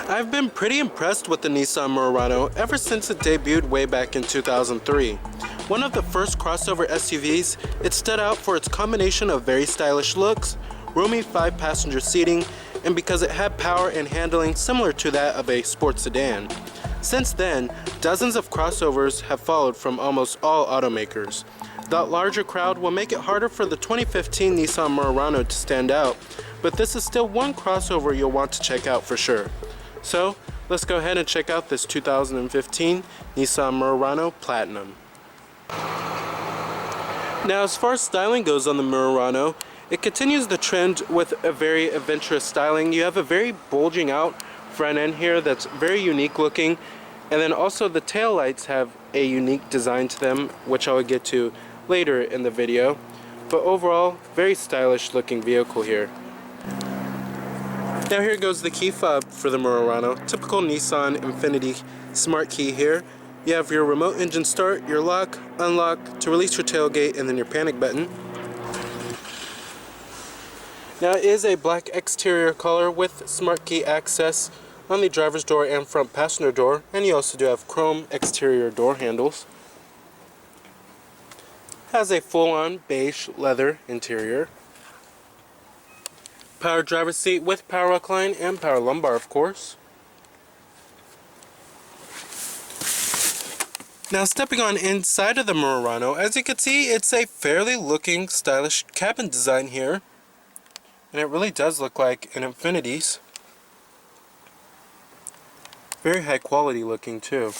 I've been pretty impressed with the Nissan Murano ever since it debuted way back in 2003. One of the first crossover SUVs, it stood out for its combination of very stylish looks, roomy 5-passenger seating, and because it had power and handling similar to that of a sports sedan. Since then, dozens of crossovers have followed from almost all automakers. That larger crowd will make it harder for the 2015 Nissan Murano to stand out, but this is still one crossover you'll want to check out for sure. So, let's go ahead and check out this 2015 Nissan Murano Platinum. Now, as far as styling goes on the Murano, it continues the trend with a very adventurous styling. You have a very bulging out front end here that's very unique looking, and then also the tail lights have a unique design to them, which I will get to later in the video. But overall, very stylish looking vehicle here. Now here goes the key fob for the Murano. Typical Nissan Infiniti smart key here. You have your remote engine start, your lock, unlock to release your tailgate, and then your panic button. Now it is a black exterior color with smart key access on the driver's door and front passenger door, and you also do have chrome exterior door handles. Has a full-on beige leather interior. Power driver's seat with power recline and power lumbar, of course. Now stepping on inside of the Murano, as you can see, it's a fairly looking stylish cabin design here. And it really does look like an Infiniti's. Very high quality looking too.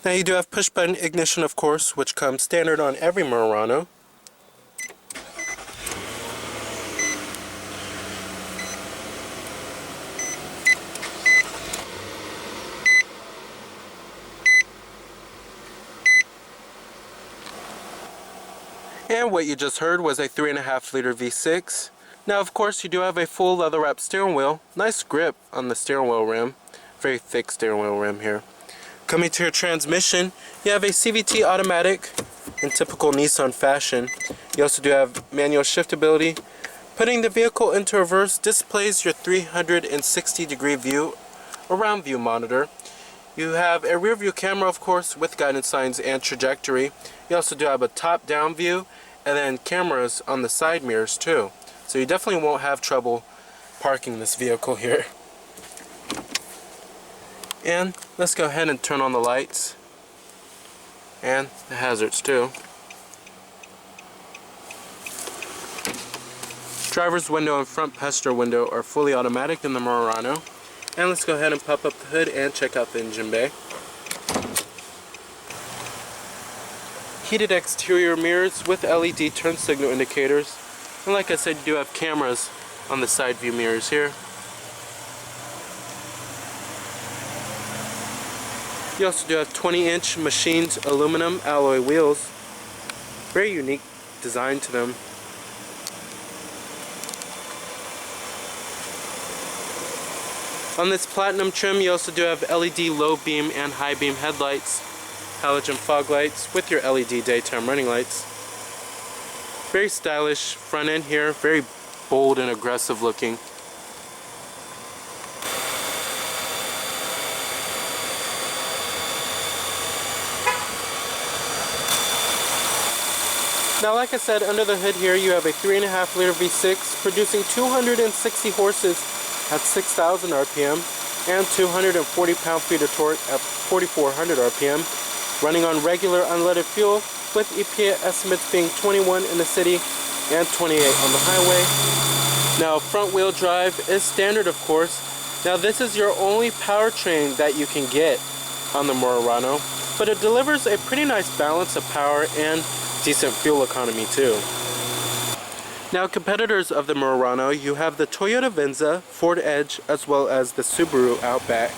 Now you do have push button ignition, of course, which comes standard on every Murano. And what you just heard was a 3.5 liter V6. Now of course you do have a full leather wrapped steering wheel. Nice grip on the steering wheel rim. Very thick steering wheel rim here. Coming to your transmission, you have a CVT automatic in typical Nissan fashion. You also do have manual shiftability. Putting the vehicle into reverse displays your 360 degree view around view monitor. You have a rear view camera, of course, with guidance signs and trajectory. You also do have a top down view and then cameras on the side mirrors too. So you definitely won't have trouble parking this vehicle here. And let's go ahead and turn on the lights and the hazards too. Driver's window and front passenger window are fully automatic in the Murano. And let's go ahead and pop up the hood and check out the engine bay. Heated exterior mirrors with LED turn signal indicators. And like I said, you do have cameras on the side view mirrors here. You also do have 20-inch machined aluminum alloy wheels. Very unique design to them. On this Platinum trim, you also do have LED low beam and high beam headlights, halogen fog lights with your LED daytime running lights. Very stylish front end here, very bold and aggressive looking. Now, like I said, under the hood here you have a 3.5 liter V6 producing 260 horses at 6,000 RPM and 240 pound-feet of torque at 4,400 RPM, running on regular unleaded fuel, with EPA estimates being 21 in the city and 28 on the highway. Now, front-wheel drive is standard, of course. Now, this is your only powertrain that you can get on the Murano, but it delivers a pretty nice balance of power and decent fuel economy too. Now, competitors of the Murano, you have the Toyota Venza, Ford Edge, as well as the Subaru Outback.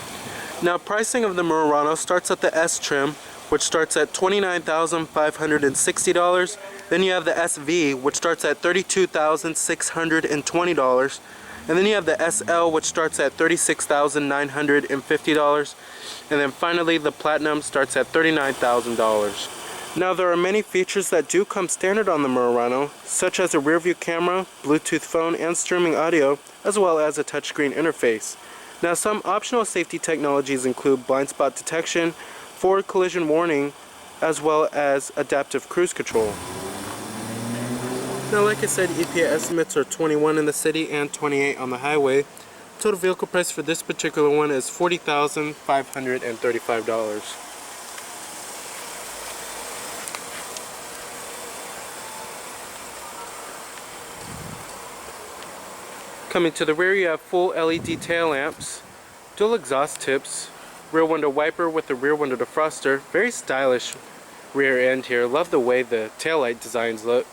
Now, pricing of the Murano starts at the S trim, which starts at $29,560. Then you have the SV, which starts at $32,620. And then you have the SL, which starts at $36,950. And then finally, the Platinum starts at $39,000. Now, there are many features that do come standard on the Murano, such as a rear view camera, Bluetooth phone, and streaming audio, as well as a touchscreen interface. Now some optional safety technologies include blind spot detection, forward collision warning, as well as adaptive cruise control. Now like I said, EPA estimates are 21 in the city and 28 on the highway. Total vehicle price for this particular one is $40,535. Coming to the rear, you have full LED tail lamps, dual exhaust tips, rear window wiper with the rear window defroster. Very stylish rear end here. Love the way the taillight designs look.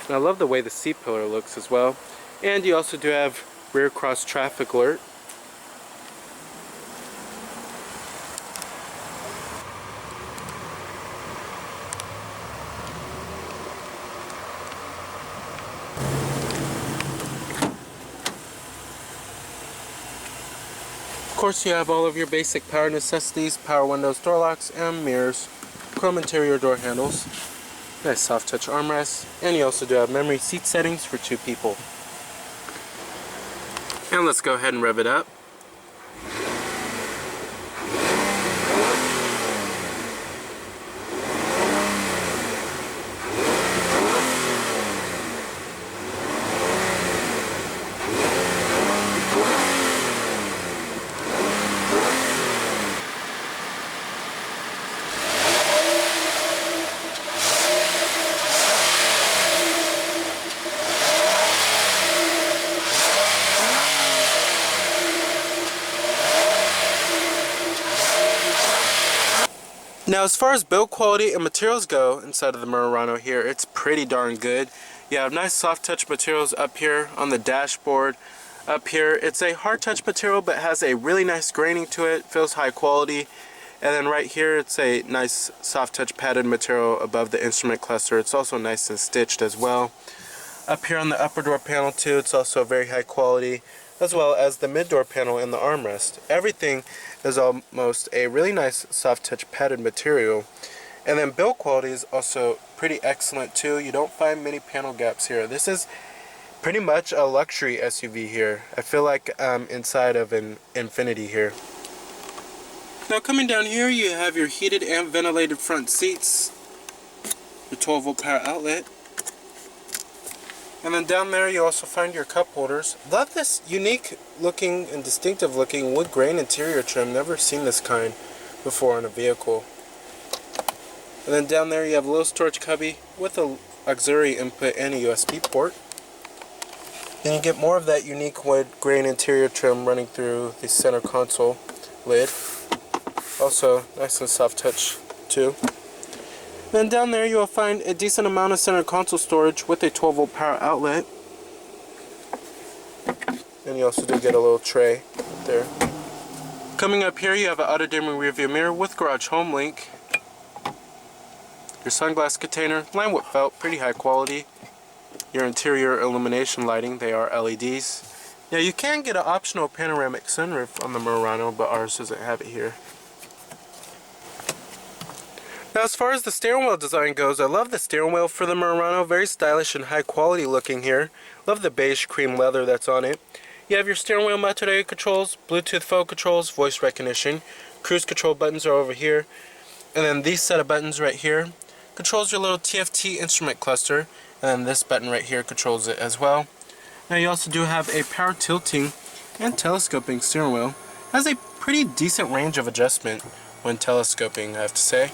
And I love the way the seat pillar looks as well. And you also do have rear cross traffic alert. Of course, you have all of your basic power necessities: power windows, door locks, and mirrors, chrome interior door handles, nice soft touch armrests, and you also do have memory seat settings for 2 people. And let's go ahead and rev it up. Now as far as build quality and materials go inside of the Murano here, it's pretty darn good. You have nice soft touch materials up here on the dashboard. Up here it's a hard touch material but has a really nice graining to it, feels high quality. And then right here it's a nice soft touch padded material above the instrument cluster. It's also nice and stitched as well. Up here on the upper door panel too, it's also very high quality, as well as the mid door panel and the armrest. Everything is almost a really nice soft touch padded material. And then build quality is also pretty excellent too. You don't find many panel gaps here. This is pretty much a luxury SUV here. I feel like I'm inside of an Infiniti here. Now coming down here, you have your heated and ventilated front seats, your 12-volt power outlet, and then down there you also find your cup holders. Love this unique looking and distinctive looking wood grain interior trim. Never seen this kind before on a vehicle. And then down there you have a little storage cubby with a auxiliary input and a USB port. Then you get more of that unique wood grain interior trim running through the center console lid. Also nice and soft touch too. Then down there you will find a decent amount of center console storage with a 12-volt power outlet. And you also do get a little tray there. Coming up here you have an auto-dimming rear view mirror with garage home link. Your sunglass container, lined with felt, pretty high quality. Your interior illumination lighting, they are LEDs. Now you can get an optional panoramic sunroof on the Murano, but ours doesn't have it here. Now as far as the steering wheel design goes, I love the steering wheel for the Murano. Very stylish and high quality looking here. Love the beige cream leather that's on it. You have your steering wheel mounted area controls, Bluetooth phone controls, voice recognition. Cruise control buttons are over here. And then these set of buttons right here controls your little Tft Instrument Cluster. And then this button right here controls it as well. Now you also do have a power tilting and telescoping steering wheel. It has a pretty decent range of adjustment when telescoping, I have to say.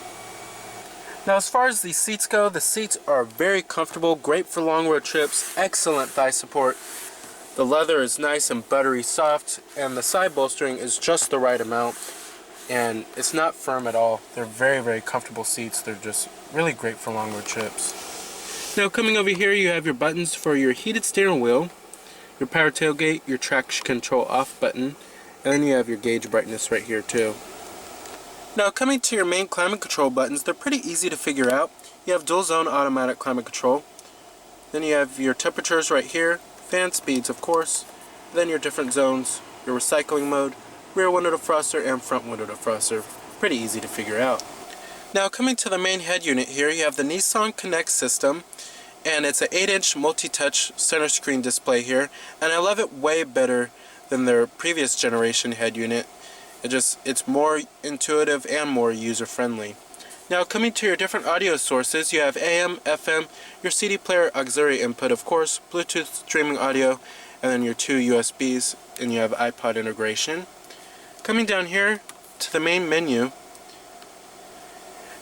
Now as far as the seats go, the seats are very comfortable, great for long road trips, excellent thigh support. The leather is nice and buttery soft, and the side bolstering is just the right amount, and it's not firm at all. They're very, very comfortable seats. They're just really great for long road trips. Now coming over here you have your buttons for your heated steering wheel, your power tailgate, your traction control off button, and then you have your gauge brightness right here too. Now coming to your main climate control buttons, they're pretty easy to figure out. You have dual zone automatic climate control. Then you have your temperatures right here, fan speeds of course, then your different zones, your recycling mode, rear window defroster and front window defroster. Pretty easy to figure out. Now coming to the main head unit here, you have the Nissan Connect system, and it's an 8-inch multi-touch center screen display here, and I love it way better than their previous generation head unit. It's more intuitive and more user-friendly. Now, coming to your different audio sources, you have AM, FM, your CD player auxiliary input, of course, Bluetooth streaming audio, and then your 2 USBs, and you have iPod integration. Coming down here to the main menu,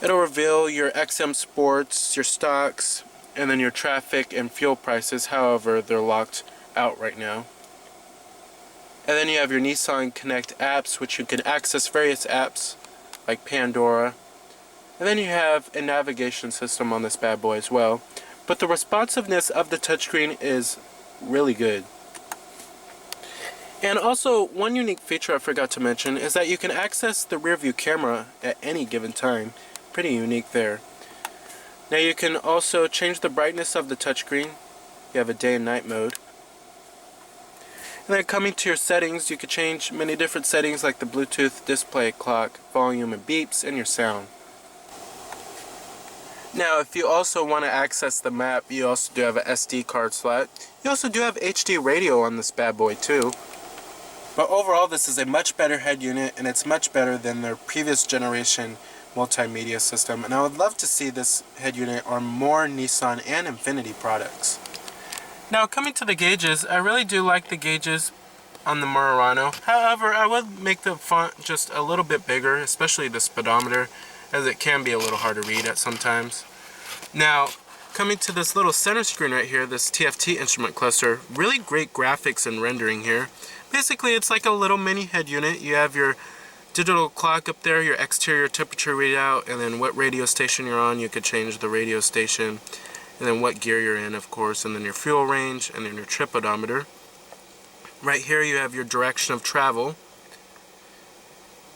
it'll reveal your XM Sports, your stocks, and then your traffic and fuel prices. However, they're locked out right now. And then you have your Nissan Connect apps, which you can access various apps like Pandora. And then you have a navigation system on this bad boy as well. But the responsiveness of the touchscreen is really good. And also, one unique feature I forgot to mention is that you can access the rear view camera at any given time. Pretty unique there. Now you can also change the brightness of the touchscreen. You have a day and night mode. And then coming to your settings, you can change many different settings like the Bluetooth, display, clock, volume, and beeps, and your sound. Now, if you also want to access the map, you also do have an SD card slot. You also do have HD radio on this bad boy too. But overall, this is a much better head unit, and it's much better than their previous generation multimedia system. And I would love to see this head unit on more Nissan and Infiniti products. Now, coming to the gauges, I really do like the gauges on the Murano. However, I would make the font just a little bit bigger, especially the speedometer, as it can be a little hard to read at sometimes. Now, coming to this little center screen right here, this Tft Instrument Cluster, really great graphics and rendering here. Basically, it's like a little mini head unit. You have your digital clock up there, your exterior temperature readout, and then what radio station you're on. You could change the radio station, and then what gear you're in, of course, and then your fuel range, and then your trip odometer. Right here you have your direction of travel,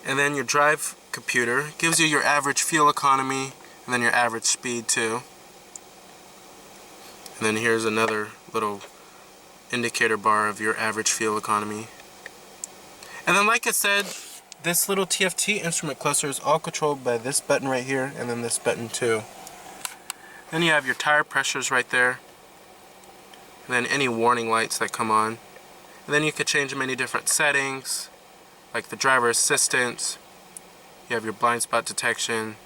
and then your drive computer gives you your average fuel economy, and then your average speed too. And then here's another little indicator bar of your average fuel economy. And then, like I said, this little Tft Instrument Cluster is all controlled by this button right here, and then this button too. Then you have your tire pressures right there, and then any warning lights that come on. And then you could change many different settings, like the driver assistance. You have your blind spot detection.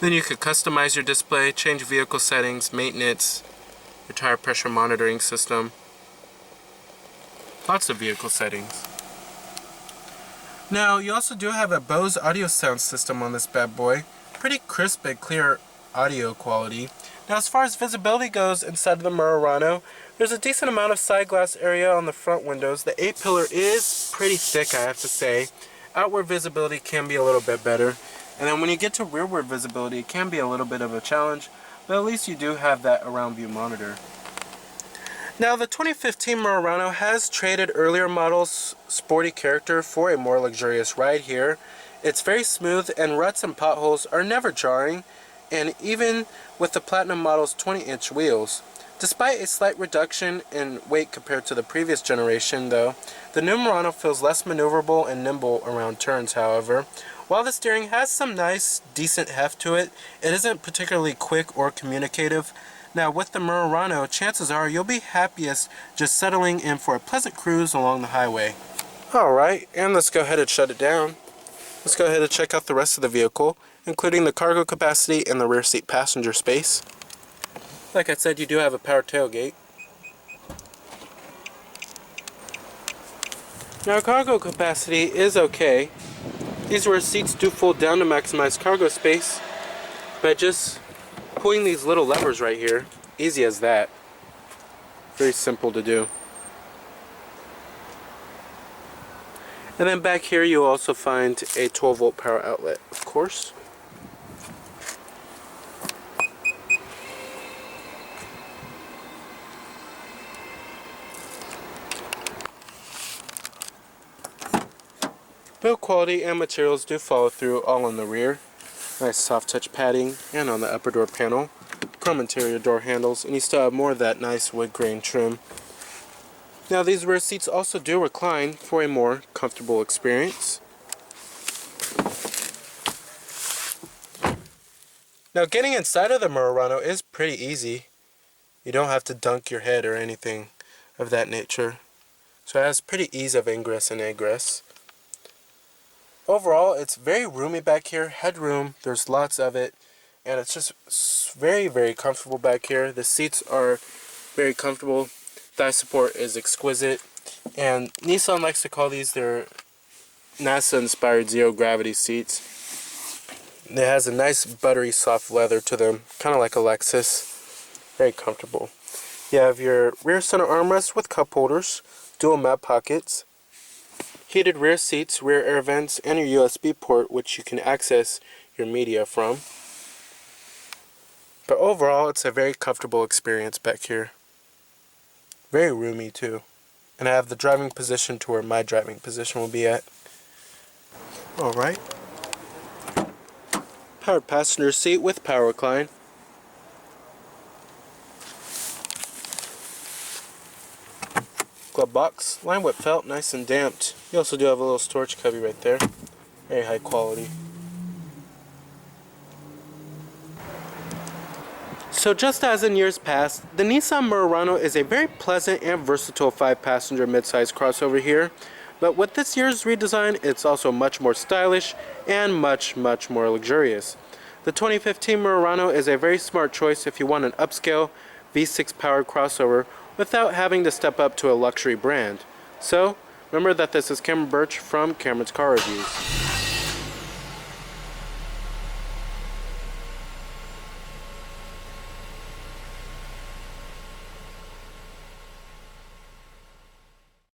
Then you could customize your display, change vehicle settings, maintenance, your tire pressure monitoring system. Lots of vehicle settings. Now, you also do have a Bose audio sound system on this bad boy. Pretty crisp and clear audio quality. Now, as far as visibility goes inside of the Murano, there's a decent amount of side glass area on the front windows. The A-pillar is pretty thick, I have to say. Outward visibility can be a little bit better. And then when you get to rearward visibility, it can be a little bit of a challenge, but at least you do have that around view monitor. Now, the 2015 Murano has traded earlier models' sporty character for a more luxurious ride here. It's very smooth, and ruts and potholes are never jarring, and even with the Platinum model's 20-inch wheels. Despite a slight reduction in weight compared to the previous generation, though, the new Murano feels less maneuverable and nimble around turns, however. While the steering has some nice, decent heft to it, it isn't particularly quick or communicative. Now, with the Murano, chances are you'll be happiest just settling in for a pleasant cruise along the highway. Alright, and let's go ahead and shut it down. Let's go ahead and check out the rest of the vehicle, including the cargo capacity and the rear seat passenger space. Like I said, you do have a power tailgate. Now, cargo capacity is okay. These rear seats do fold down to maximize cargo space by just pulling these little levers right here. Easy as that. Very simple to do. And then back here you'll also find a 12-volt power outlet, of course. Build quality and materials do follow through all on the rear. Nice soft touch padding, and on the upper door panel, chrome interior door handles, and you still have more of that nice wood grain trim. Now, these rear seats also do recline for a more comfortable experience. Now, getting inside of the Murano is pretty easy. You don't have to dunk your head or anything of that nature. So it has pretty ease of ingress and egress. Overall, it's very roomy back here. Headroom, there's lots of it. And it's just very, very comfortable back here. The seats are very comfortable. Thigh support is exquisite. And Nissan likes to call these their NASA-inspired zero-gravity seats. It has a nice buttery soft leather to them, kind of like a Lexus. Very comfortable. You have your rear center armrest with cup holders, dual map pockets, heated rear seats, rear air vents, and your USB port, which you can access your media from. But overall, it's a very comfortable experience back here. Very roomy too. And I have the driving position to where my driving position will be at. Alright. Powered passenger seat with power recline. Glove box, lined with felt, nice and damped. You also do have a little storage cubby right there. Very high quality. So just as in years past, the Nissan Murano is a very pleasant and versatile 5-passenger midsize crossover here. But with this year's redesign, it's also much more stylish and much more luxurious. The 2015 Murano is a very smart choice if you want an upscale V6 powered crossover without having to step up to a luxury brand. So, remember that this is Cameron Birch from Cameron's Car Reviews.